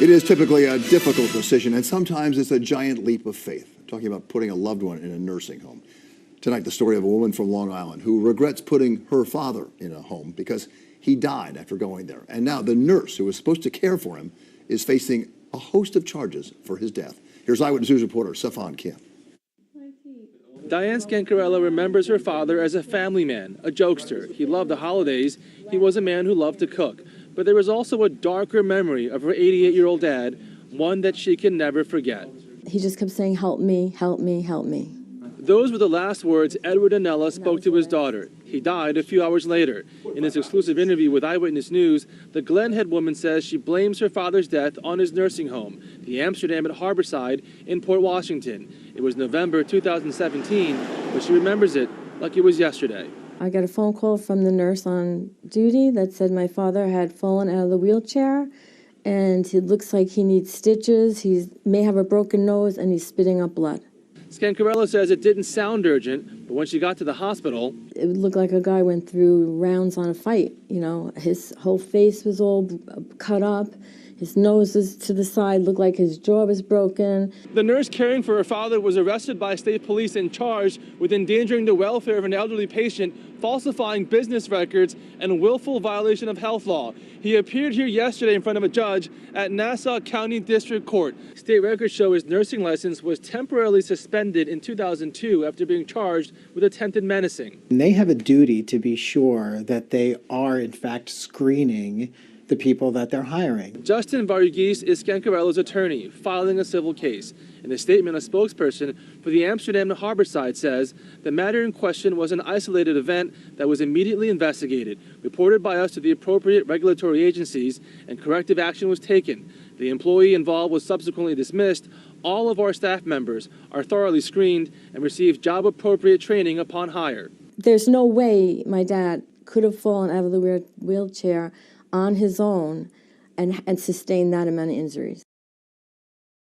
It is typically a difficult decision, and sometimes it's a giant leap of faith. I'm talking about putting a loved one in a nursing home. Tonight, the story of a woman from Long Island who regrets putting her father in a home because he died after going there. And now the nurse who was supposed to care for him is facing a host of charges for his death. Here's Eyewitness News reporter Safan Kim. Diane Scancarello remembers her father as a family man, a jokester. He loved the holidays. He was a man who loved to cook. But there was also a darker memory of her 88-year-old dad, one that she can never forget. He just kept saying, "Help me, help me, help me." Those were the last words Edward Innella spoke to his daughter. He died a few hours later. In this exclusive interview with Eyewitness News, the Glen Head woman says she blames her father's death on his nursing home, the Amsterdam at Harborside in Port Washington. It was November 2017, but she remembers it like it was yesterday. I got a phone call from the nurse on duty that said my father had fallen out of the wheelchair and it looks like he needs stitches, he may have a broken nose, and he's spitting up blood. Scancarello says it didn't sound urgent, but when she got to the hospital, it looked like a guy went through rounds on a fight. You know, his whole face was all cut up. His nose was to the side, looked like his jaw was broken. The nurse caring for her father was arrested by state police and charged with endangering the welfare of an elderly patient, falsifying business records, and willful violation of health law. He appeared here yesterday in front of a judge at Nassau County District Court. State records show his nursing license was temporarily suspended in 2002 after being charged with attempted menacing. And they have a duty to be sure that they are, in fact, screening the people that they're hiring. Leitner Varughese is Scancarello's attorney, filing a civil case. In a statement, a spokesperson for the Amsterdam Harborside says the matter in question was an isolated event that was immediately investigated, reported by us to the appropriate regulatory agencies, and corrective action was taken. The employee involved was subsequently dismissed. All of our staff members are thoroughly screened and receive job-appropriate training upon hire. There's no way my dad could have fallen out of the wheelchair on his own and sustained that amount of injuries.